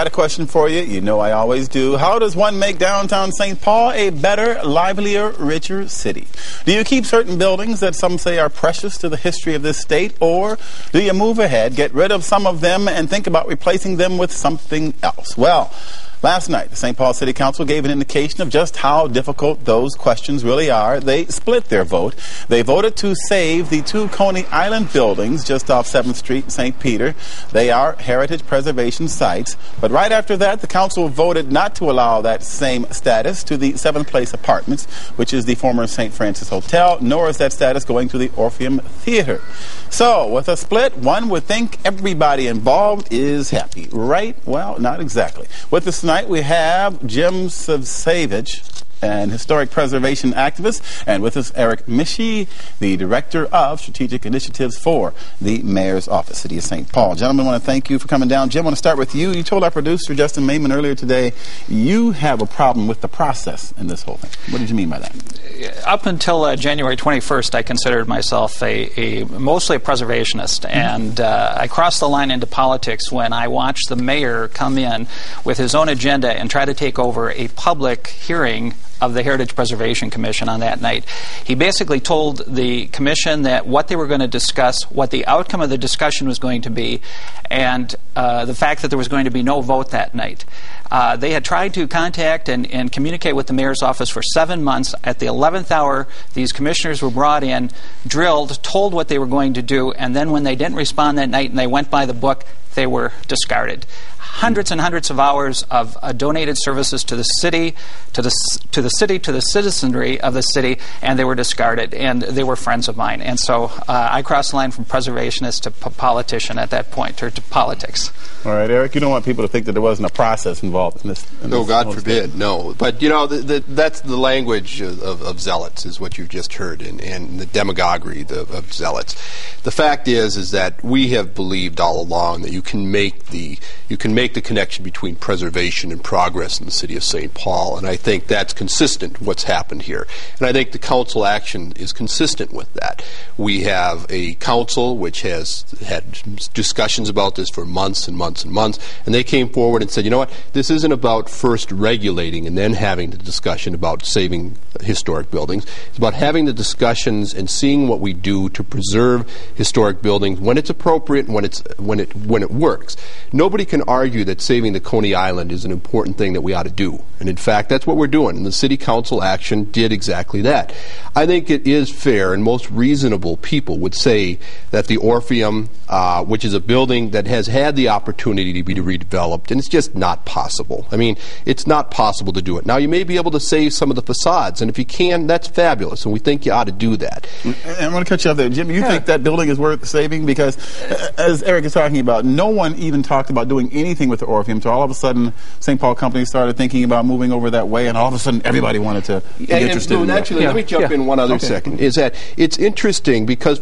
got a question for you. You know I always do. How does one make downtown St. Paul a better, livelier, richer city? Do you keep certain buildings that some say are precious to the history of this state, or do you move ahead, get rid of some of them, and think about replacing them with something else? Well, last night, the St. Paul City Council gave an indication of just how difficult those questions really are. They split their vote. They voted to save the two Coney Island buildings just off 7th Street in St. Peter. They are heritage preservation sites. But right after that, the council voted not to allow that same status to the 7th Place Apartments, which is the former St. Francis Hotel, nor is that status going to the Orpheum Theater. So, with a split, one would think everybody involved is happy, right? Well, not exactly. With us tonight, we have Jim Sazevich, an historic preservation activist, and with us Erich Mische, the Director of Strategic Initiatives for the Mayor's Office, City of St. Paul. Gentlemen, I want to thank you for coming down. Jim, I want to start with you. You told our producer, Justin Mayman, earlier today, you have a problem with the process in this whole thing. What did you mean by that? Up until January 21st, I considered myself mostly a preservationist, and I crossed the line into politics when I watched the mayor come in with his own agenda and try to take over a public hearing of the Heritage Preservation Commission on that night. He basically told the commission that what they were going to discuss, what the outcome of the discussion was going to be, and the fact that there was going to be no vote that night. They had tried to contact and communicate with the mayor's office for 7 months. At the 11th hour, these commissioners were brought in, drilled, told what they were going to do, and then when they didn't respond that night and they went by the book, they were discarded. Hundreds and hundreds of hours of donated services to the city, to the citizenry of the city, and they were discarded, and they were friends of mine. And so I crossed the line from preservationist to politician at that point, or to politics. All right, Eric, you don't want people to think that there wasn't a process involved in this. No, God forbid, no. But, you know, that's the language of zealots, is what you've just heard, and the demagoguery of zealots. The fact is that we have believed all along that you can make the connection between preservation and progress in the city of St. Paul, and I think that's consistent with what's happened here. And I think the council action is consistent with that. We have a council which has had discussions about this for months and months and months, and they came forward and said, you know what, this isn't about first regulating and then having the discussion about saving historic buildings. It's about having the discussions and seeing what we do to preserve historic buildings when it's appropriate and when it works. Nobody can argue that saving the Coney Island is an important thing that we ought to do. And in fact, that's what we're doing. And the city council action did exactly that. I think it is fair, and most reasonable people would say that the Orpheum, which is a building that has had the opportunity to be redeveloped, and it's just not possible. I mean, it's not possible to do it. Now, you may be able to save some of the facades, and if you can, that's fabulous, and we think you ought to do that. I'm going to cut you off there. Jim, you think that building is worth saving? Because, as Eric is talking about, no one even talked about doing anything with the Orpheum, so all of a sudden St. Paul companies started thinking about moving over that way, and all of a sudden everybody wanted to be interested in that. Actually, let me jump in one other second. Is that it's interesting because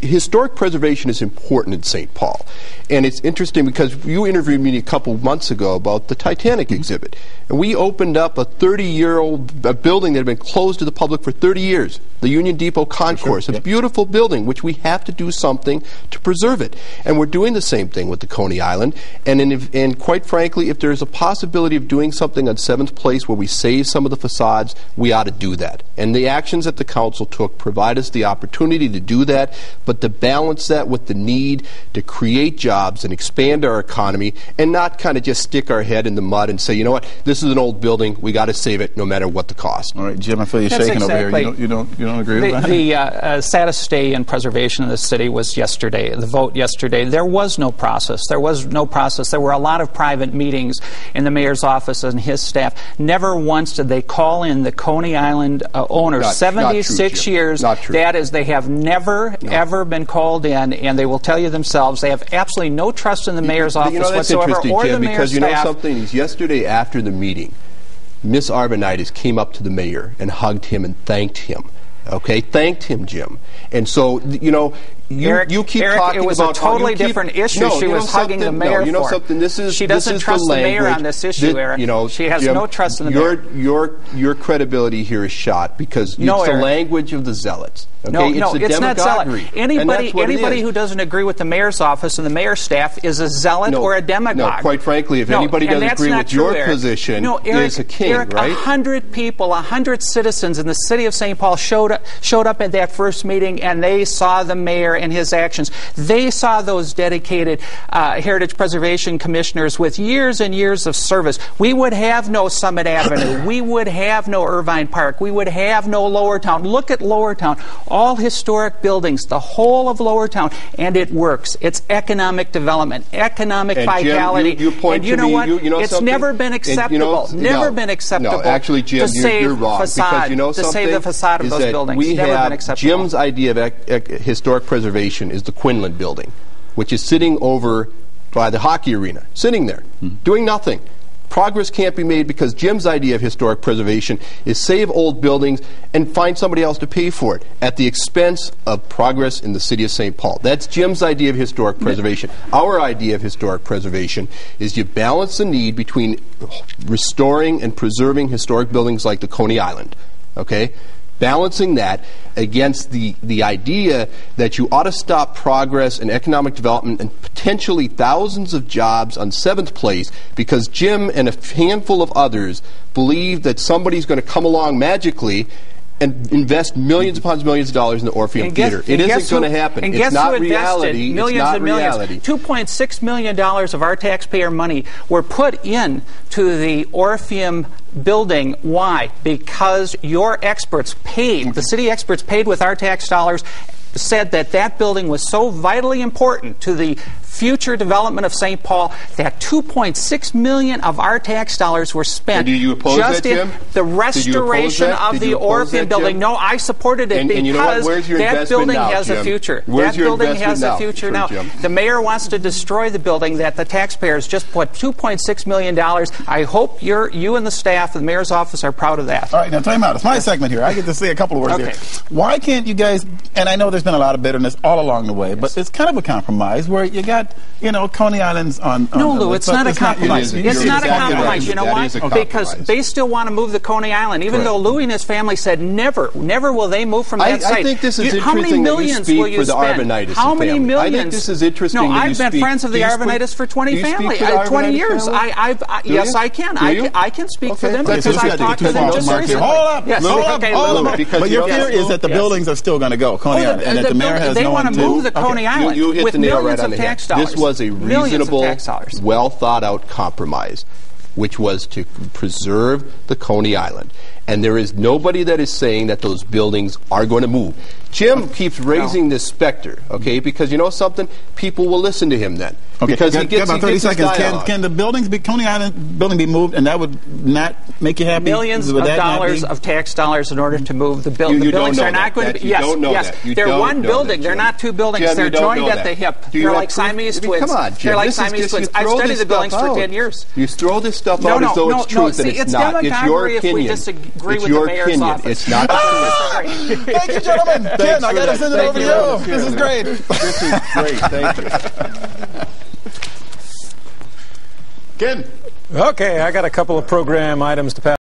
historic preservation is important in St. Paul. And it's interesting because you interviewed me a couple months ago about the Titanic exhibit. And we opened up a 30-year-old building that had been closed to the public for 30 years, the Union Depot Concourse. It's a beautiful building, which we have to do something to preserve it. And we're doing the same thing with the Coney Island. And quite frankly, if there's a possibility of doing something on 7th Place where we save some of the facades, we ought to do that. And the actions that the council took provide us the opportunity to do that, but to balance that with the need to create jobs and expand our economy and not kind of just stick our head in the mud and say, you know what, this is an old building, we got to save it no matter what the cost. All right, Jim, I feel you shaking over here. You don't agree with that? The saddest day in preservation of the city was yesterday, the vote yesterday. There was no process. There was no process. There were a lot of private meetings in the mayor's office and his staff. Never once did they call in the Coney Island owners. 76 years. Not true. That is, they have never, ever been called in, and they will tell you themselves they have absolutely no trust in the mayor's office whatsoever, or Jim, the mayor's because you know staff. something? Yesterday after the meeting, Miss Arbonitis came up to the mayor and hugged him and thanked him. Okay, thanked him, Jim. And so, you know, You keep Eric, talking it was about a totally different issue. No, she was hugging the mayor no, you know for. Something. She doesn't trust the mayor on this issue, Eric. She has Jim, no trust in the mayor. Your credibility here is shot because it's the language of the zealots. Okay? It's not zealot. Anybody who doesn't agree with the mayor's office and the mayor's staff is a zealot or a demagogue. No, quite frankly, if anybody doesn't agree with your position, is a king, Eric, right? 100 people, 100 citizens in the city of St. Paul showed up at that first meeting, and they saw the mayor and his actions. They saw those dedicated heritage preservation commissioners with years and years of service. We would have no Summit Avenue. We would have no Irvine Park. We would have no Lower Town. Look at Lower Town. All historic buildings, the whole of Lower Town, and it works. It's economic development, economic vitality. Jim, you point and you know what? It's something? Never been acceptable. Never been acceptable. No, actually, Jim, you're wrong. Because you know to something? save the facade of those buildings. We Never have been acceptable. Jim's idea of historic preservation is the Quinlan building, which is sitting over by the hockey arena, sitting there, doing nothing. Progress can't be made because Jim's idea of historic preservation is save old buildings and find somebody else to pay for it at the expense of progress in the city of St. Paul. That's Jim's idea of historic preservation. Our idea of historic preservation is you balance the need between restoring and preserving historic buildings like the Coney Island, okay? Balancing that against the idea that you ought to stop progress and economic development and potentially thousands of jobs on 7th place because Jim and a handful of others believe that somebody's going to come along magically and invest millions upon millions of dollars in the Orpheum Theater. It isn't going to happen. And it's not reality. Millions it's not and millions. reality. $2.6 million of our taxpayer money were put in to the Orpheum building. Why? Because your experts paid, the city experts paid with our tax dollars, said that that building was so vitally important to the future development of St. Paul that $2.6 million of our tax dollars were spent just in the restoration of the Orpheum building. No, I supported it because you know that building has Jim? a future. Where's that building has a future now. Jim? The mayor wants to destroy the building that the taxpayers just put $2.6 million. I hope you and the staff of the mayor's office are proud of that. All right, now time out. It's my segment here. I get to say a couple of words here. Why can't you guys, and I know there's been a lot of bitterness all along the way, but it's kind of a compromise where you got, Coney Island's on no, Lou, it's not a compromise. It's not a compromise. You know why? Because they still want to move the Coney Island, even though Louis and his family said never will they move from that site. I think this is interesting. How many millions will you spend? How many millions? I think this is interesting. No, I've been friends of the Arvinitis for 20 years. Yes, I can. I can speak for them because I talked to them just recently. Hold up. But your fear is that the buildings are still going to go, Coney Island, and that the mayor has no one to... They want to move the Coney Island with millions of tax dollars. This was a reasonable, well thought out compromise, which was to preserve the Coney Island. And there is nobody that is saying that those buildings are going to move. Jim keeps raising this specter, okay? Because you know something? People will listen to him then. Okay, because he gets about 30 seconds. Dialogue. Can the Coney Island building be moved, and that would not make you happy? Millions of dollars of tax dollars in order to move the building. The buildings are not going to be. Yes. They're one building. They're not two buildings. They're joined at the hip. They're like Siamese twins. Come on, Jim. They're like Siamese twins. I've studied the buildings for 10 years. You throw this stuff out as though it's truth, and it's not. It's your opinion. If we disagree with the mayor's office. It's not. Thank you, gentlemen. Ken, I got to send it over to you. This is great. This is great. Thank you. Ken. Okay, I got a couple of program items to pass.